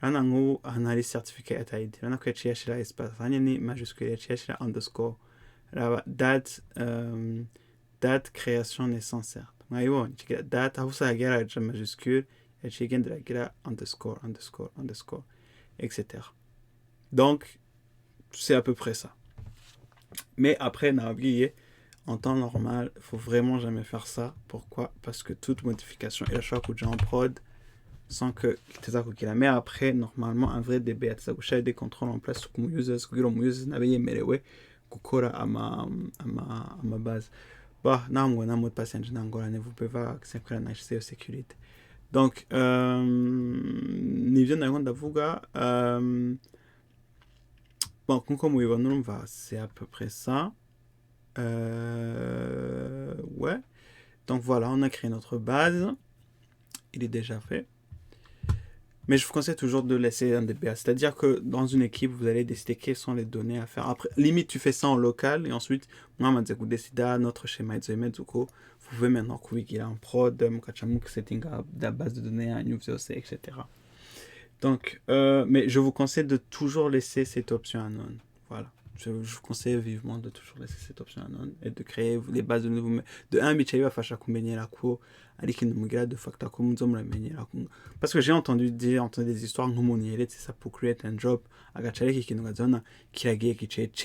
Là, on a analyse certificat et ID. Là, on a cherché là espace. Là, on a majuscule, cherché là underscore. Là, date, création, naissance, certes. Mais bon, date, vous avez la majuscule, et j'ai la underscore, etc. Donc, c'est à peu près ça. Mais après, on a oublié, en temps normal, il faut vraiment jamais faire ça. Pourquoi? Parce que toute modification, et la choix que j'ai en prod, sans que tu aies mais après, normalement, un vrai DB, tu as des contrôles en place sur les users, que les users n'avaient pas gukora ama base. Bah, namwe na mot passe engine ngorane vous pouvez voir que c'est na sécurité. Donc nivyo nariko ndavuga bon nkuko mubibona urumva c'est à peu près ça. Ouais. Donc voilà, on a créé notre base. Il est déjà fait. Mais je vous conseille toujours de laisser un DBA. C'est-à-dire que dans une équipe, vous allez décider quelles sont les données à faire. Après, limite, tu fais ça en local et ensuite, moi, je vous décide notre schéma de vous pouvez maintenant qu'il en prod, setting de la base de données, un UVC, etc. Donc, mais je vous conseille de toujours laisser cette option anon. Voilà. Je vous conseille vivement de toujours laisser cette option anon et de créer les bases de données. De un, bichai va faire combiner la cour. De facteur parce que j'ai entendu des histoires c'est ça pour créer un job qui a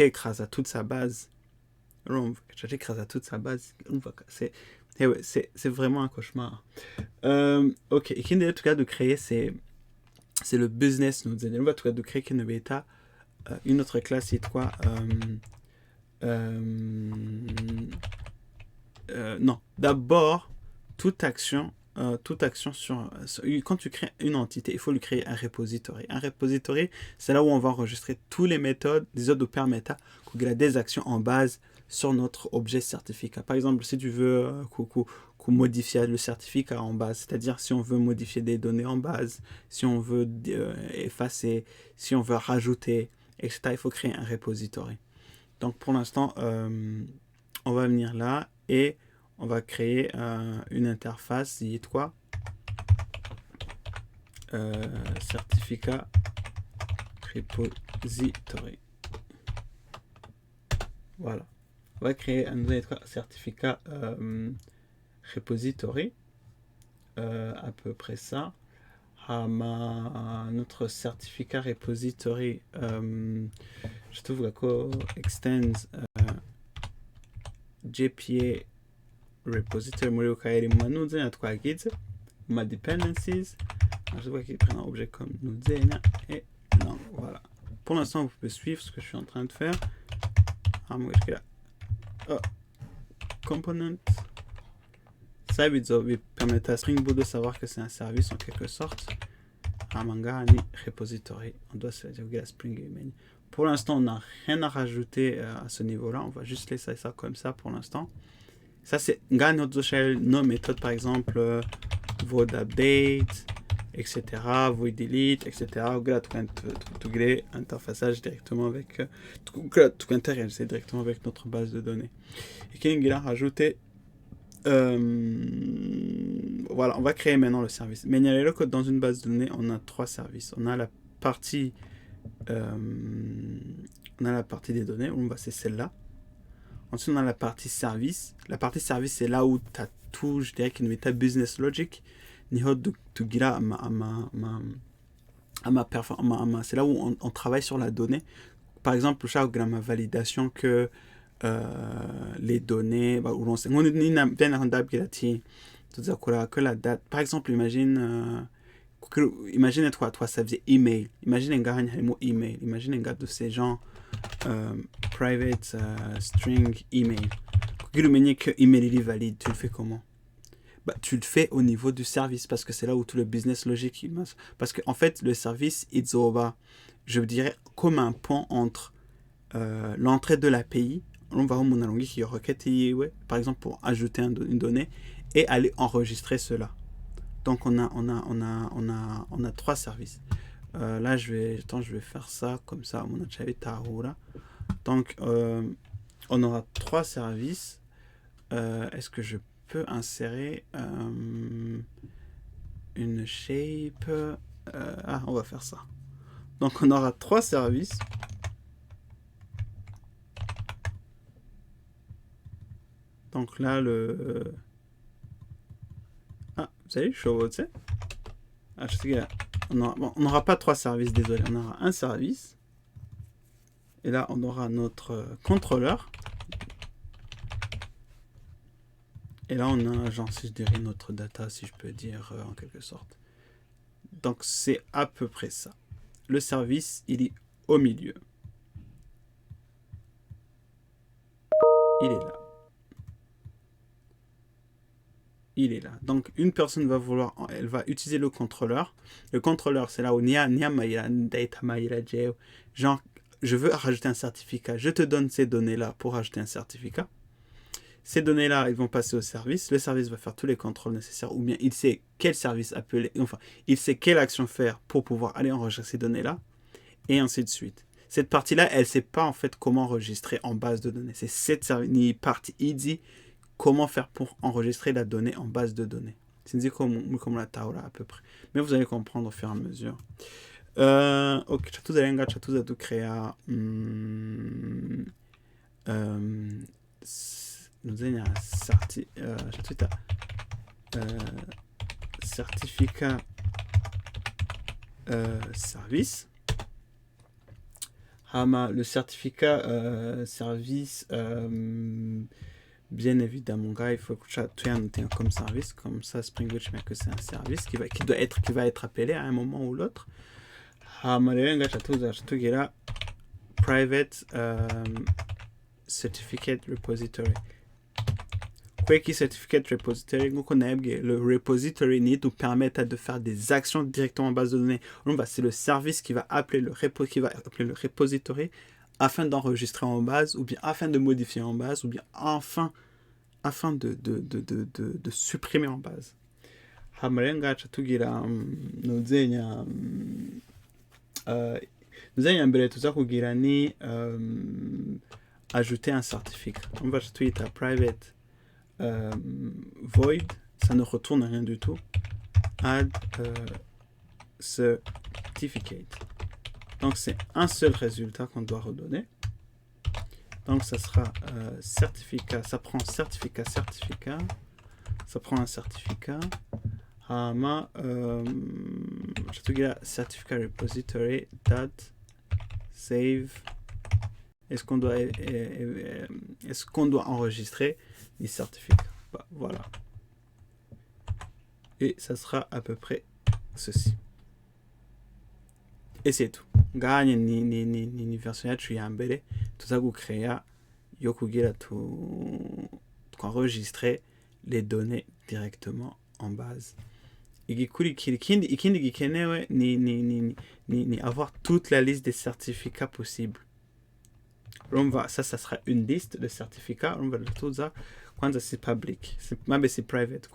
écrase toute sa base c'est vraiment un cauchemar. Ok, et qui en tout cas de créer c'est le business nous en tout cas de créer une bêta une autre classe c'est quoi non d'abord toute action sur quand tu crées une entité, il faut lui créer un repository. Un repository, c'est là où on va enregistrer toutes les méthodes, des autres permettent qu'il y a des actions en base sur notre objet certificat. Par exemple, si tu veux modifier le certificat en base, c'est-à-dire si on veut modifier des données en base, si on veut effacer, si on veut rajouter, etc., il faut créer un repository. Donc pour l'instant, on va venir là et on va créer une interface, dites quoi certificat repository. Voilà. On va créer un certificat repository. À peu près ça. Notre certificat repository, je trouve que extends JPA repository muri ukaeri manuze natwagize ma dependencies je vois qu'il prend un objet comme nous et non voilà pour l'instant vous pouvez suivre ce que je suis en train de faire component ça lui permet à Spring Boot de savoir que c'est un service en quelque sorte Mangani repository on doit se dire la Spring Email. Pour l'instant on n'a rien à rajouter à ce niveau là on va juste laisser ça comme ça pour l'instant. Ça, c'est nos méthodes, par exemple, void update, etc., void delete, etc. Tout interfaçage directement avec, tout interagir directement avec notre base de données. Et qui a rajouté, voilà, on va créer maintenant le service. Mais il y a que dans une base de données, on a 3 services. On a la partie, des données, c'est celle-là. Ensuite, on a la partie service. La partie service, c'est là où tu as tout, je dirais, qui nous met ta business logic. C'est là où on travaille sur la donnée. Par exemple, chaque ma validation que les données, que la date. Par exemple, imagine toi, ça faisait email. Imagine un gars qui a email. Imagine un gars de ces gens. Private string email. Quand tu que email est valide, tu le fais comment? Tu le fais au niveau du service parce que c'est là où tout le business logique parce qu'en fait le service je dirais comme un pont entre l'entrée de l'API on va qui requête par exemple pour ajouter une donnée et aller enregistrer cela. Donc on a trois services. Là je vais faire ça comme ça. Donc on aura trois services. Est-ce que je peux insérer une shape? On va faire ça. Donc on aura trois services. Donc là vous allez chaud, tu sais. On n'aura pas trois services, désolé. On aura un service. Et là, on aura notre contrôleur. Et là, on a, genre, si je dirais notre data, si je peux dire en quelque sorte. Donc, c'est à peu près ça. Le service, il est au milieu. Il est là. Il est là. Donc, une personne elle va utiliser le contrôleur. Le contrôleur, c'est là où genre, je veux rajouter un certificat. Je te donne ces données-là pour rajouter un certificat. Ces données-là, ils vont passer au service. Le service va faire tous les contrôles nécessaires, ou bien il sait quel service appeler, enfin, il sait quelle action faire pour pouvoir aller enregistrer ces données-là, et ainsi de suite. Cette partie-là, elle ne sait pas en fait comment enregistrer en base de données. C'est cette partie, il dit comment faire pour enregistrer la donnée en base de données. C'est comme la taula à peu près. Mais vous allez comprendre au fur et à mesure. Ok, chatu à créer nous avons un certificat service. Le certificat service, bien évidemment, il faut que tu aies noté comme service, comme ça Spring Boot met que c'est un service qui va être appelé à un moment ou l'autre. Private certificate repository. Quake Certificate Repository, le repository nous permet de faire des actions directement en base de données. C'est le service qui va appeler le repository afin d'enregistrer en base, ou bien afin de modifier en base, ou bien afin de supprimer en base. Nous avons tout ça ajouter un certificat. On va tweet à private void, ça ne retourne rien du tout. Add certificate. Donc c'est un seul résultat qu'on doit redonner. Donc ça sera certificat, ça prend certificat, ça prend un certificat. Certificat repository dot save. Est-ce qu'on doit enregistrer les certificats? Voilà. Et ça sera à peu près ceci. Et c'est tout. Gagne ni version tu as embellé tout ça vous créez yokugira tout enregistrer les données directement en base. Ikindi gikenewe ni avoir toute la liste des certificats possibles. Ça sera une liste de certificats. Tout ça, quand c'est public, même c'est private.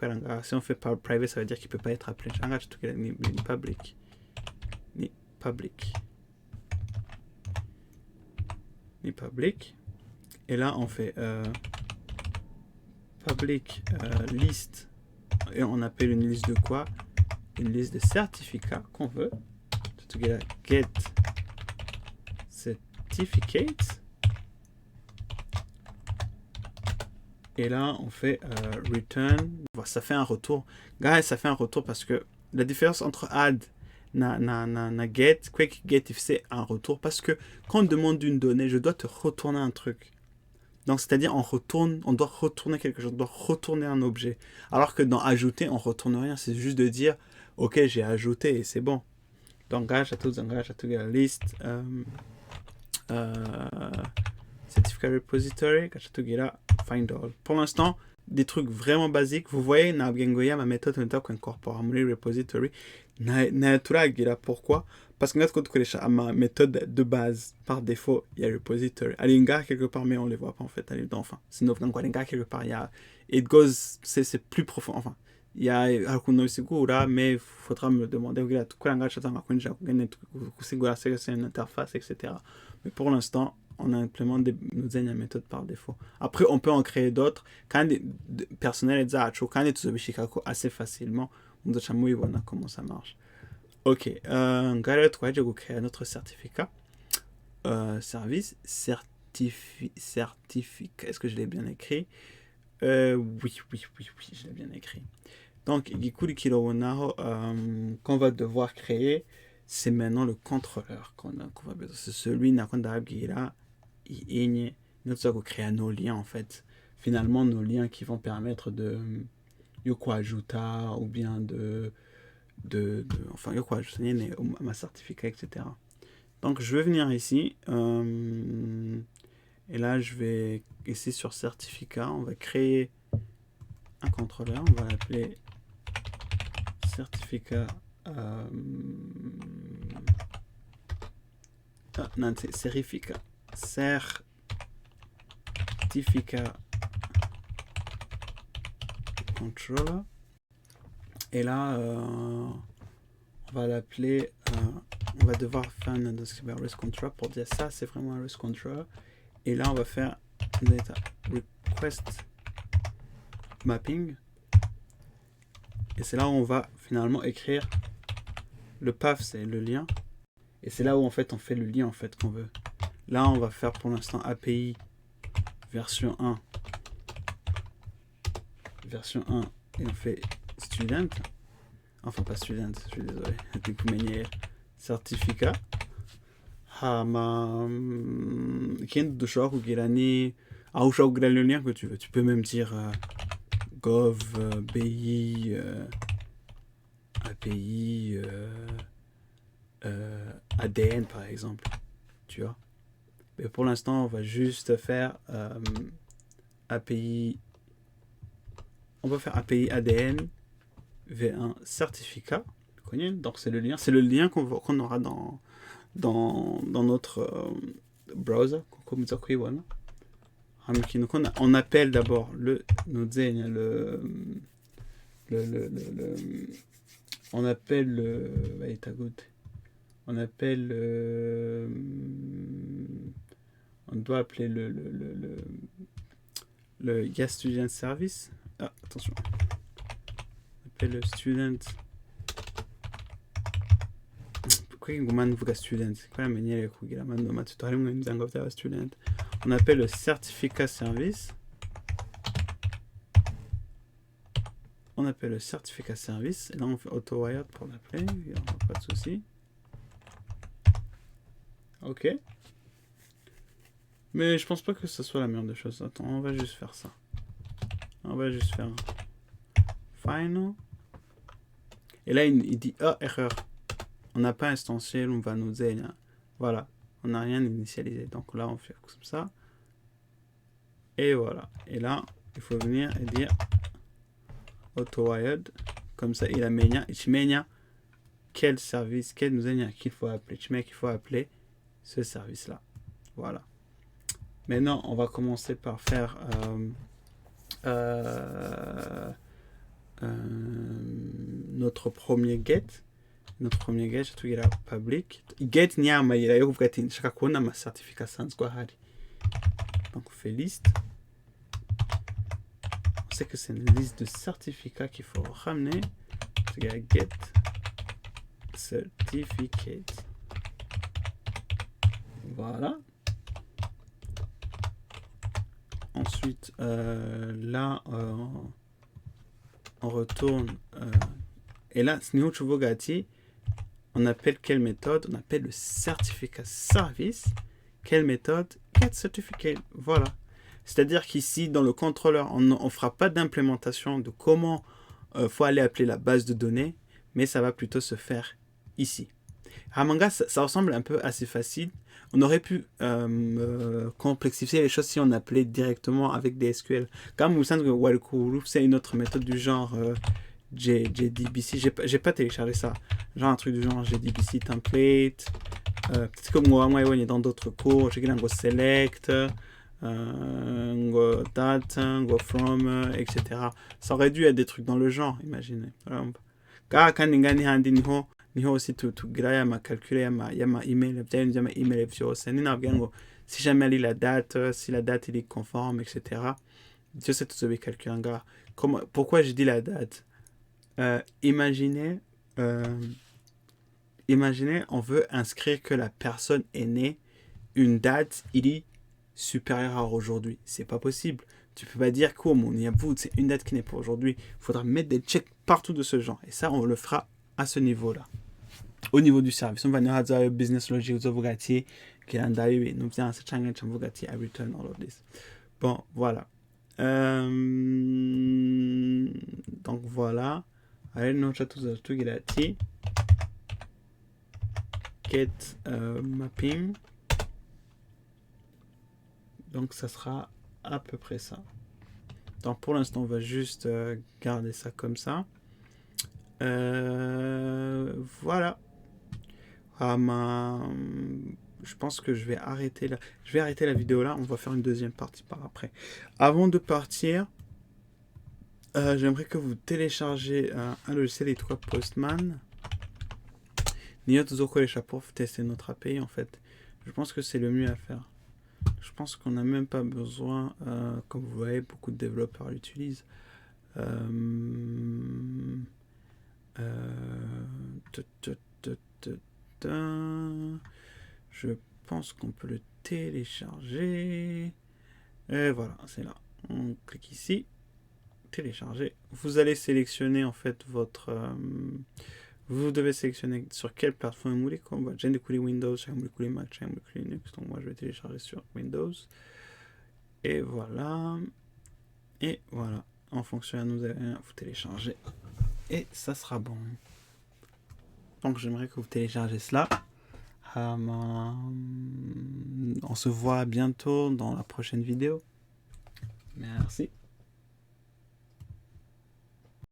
Si on fait pas private, ça veut dire qu'il peut pas être appelé. Ni public, ni public. Et là, on fait public liste. Et on appelle une liste de quoi? Une liste de certificats qu'on veut. Get certificates. Et là, on fait return. Ça fait un retour. Guys, ça fait un retour parce que la différence entre add et get, quick get, c'est un retour. Parce que quand on demande une donnée, je dois te retourner un truc. Donc, c'est-à-dire, on doit retourner quelque chose, on doit retourner un objet. Alors que dans ajouter, on ne retourne rien. C'est juste de dire, ok, j'ai ajouté et c'est bon. Donc, gage à tout la liste. Certificate repository, find all. Pour l'instant, des trucs vraiment basiques. Vous voyez, ma méthode qu'on incorpore à mon repository. ntituragira pourquoi parce que natwe dukoresha ama méthode de base par défaut il y a repository ari ngaha quelque part mais on les voit pas en fait ari enfin sinovuga ngo ari ngaha quelque part il y a it goes c'est plus profond enfin il y a hakuno bisigura mais faudra me demander kugira tukora ngaha cyangwa kwinjira kugene kusigura c'est une interface etc mais pour l'instant on implémente nos méthodes par défaut. Après, on peut en créer d'autres. Quand personnel zacu, quand tuzobishikako assez facilement, on doit mubibona comment ça marche. Ok, ngaho twaje créer notre certificat. Service, certificat. Est-ce que je l'ai bien écrit? Oui, je l'ai bien écrit. Donc, qu'on va devoir créer, c'est maintenant le contrôleur qu'on va besoin. C'est celui qui a nous créer nos liens en fait. Finalement, nos liens qui vont permettre de yoko ajouter ou bien enfin yoko ajouter ma certificat etc. Donc je vais venir ici et là je vais ici sur certificat, on va créer un contrôleur, on va l'appeler certificat non c'est certificat controller et là on va l'appeler on va devoir faire un risk controller pour dire ça c'est vraiment un risk controller et là on va faire data request mapping et c'est là où on va finalement écrire le path, c'est le lien et c'est là où en fait on fait le lien en fait qu'on veut. Là on va faire pour l'instant API version 1 et on fait student, enfin pas student, je suis désolé, du coup certificat qui dushobora kugira ni aho ushobora kugira le lien que tu veux. Tu peux même dire gov bi API ADN par exemple, tu vois. Mais pour l'instant on va juste faire API, on va faire API ADN V1 certificat, donc c'est le lien qu'on aura dans notre browser. On appelle d'abord on doit appeler le Yes Student Service. Ah, attention. On appelle le Student. Pourquoi il y a Student? On appelle le Certificat Service. On appelle le Certificat Service. Et là, on fait auto-wired pour l'appeler. Pas de souci. Ok. Mais je pense pas que ce soit la meilleure des choses. Attends, on va juste faire ça. On va juste faire final. Et là, il dit erreur. On n'a pas instancié, on va nous dire. Voilà, on n'a rien initialisé. Donc là, on fait comme ça. Et voilà. Et là, il faut venir et dire auto-wired. Comme ça, il a mis quel service, quel nous qu'il faut appeler. Qu'il faut appeler ce service-là. Voilà. Maintenant, on va commencer par faire notre premier get. Notre premier get, c'est tugira public. Get nyama ira yo kuvuga ati nshaka kubona ama certificat asanzwe ahari. Donc on fait liste. On sait que c'est une liste de certificats qu'il faut ramener. Tugira get certificate. Voilà. Ensuite, là, on retourne. Et là, on appelle quelle méthode? On appelle le certificat service. Quelle méthode? Get certificate. Voilà. C'est-à-dire qu'ici, dans le contrôleur, on ne fera pas d'implémentation de comment faut aller appeler la base de données, mais ça va plutôt se faire ici. Ramanga, ça ressemble un peu assez facile. On aurait pu complexifier les choses si on appelait directement avec des SQL. Comme vous savez que Walkuru, c'est une autre méthode du genre JDBC. J'ai pas téléchargé ça. Genre un truc du genre JDBC template. Peut-être que moi, on est dans d'autres cours. J'ai go select, go data, go from, etc. Ça aurait dû être des trucs dans le genre, imaginez. Kandi ngani handi niho aussi tugira ya calculer ya email byari ya email byose ni nabwiye ngo si jamais ali la date, si la date il est conforme, etc. Dieu sait tout ce calcul ngaha. Pourquoi je dis la date? Imaginez, on veut inscrire que la personne est née une date il est supérieure à aujourd'hui. C'est pas possible. Tu peux pas dire quoi, mon Yabout, c'est une date qui n'est pas aujourd'hui. Il faudra mettre des checks partout de ce genre. Et ça, on le fera à ce niveau-là. Au niveau du service, on va dire que business logic, vous gâtiez, qui est un daï, nous faisons un changement, vous gâtiez, I return all of this. Bon, voilà. Donc voilà. Allez, nous avons tout gâtié. Get mapping. Donc ça sera à peu près ça. Donc pour l'instant, on va juste garder ça comme ça. Voilà. Je pense que je vais arrêter la vidéo là. On va faire une deuxième partie par après. Avant de partir, j'aimerais que vous téléchargez un logiciel qui s'appelle Postman. Pour tester notre API en fait. Je pense que c'est le mieux à faire. Je pense qu'on n'a même pas besoin, comme vous voyez, beaucoup de développeurs l'utilisent. Je pense qu'on peut le télécharger. Et voilà, c'est là. On clique ici, télécharger. Vous allez sélectionner en fait votre... vous devez sélectionner sur quelle plateforme vous voulez. Comme j'ai découlé Windows, j'ai découlé Mac, j'ai découlé Linux. Donc moi je vais télécharger sur Windows. Et voilà. Et voilà. En fonction de nous, vous téléchargez. Et ça sera bon. Donc j'aimerais que vous téléchargez cela. On se voit bientôt dans la prochaine vidéo. Merci.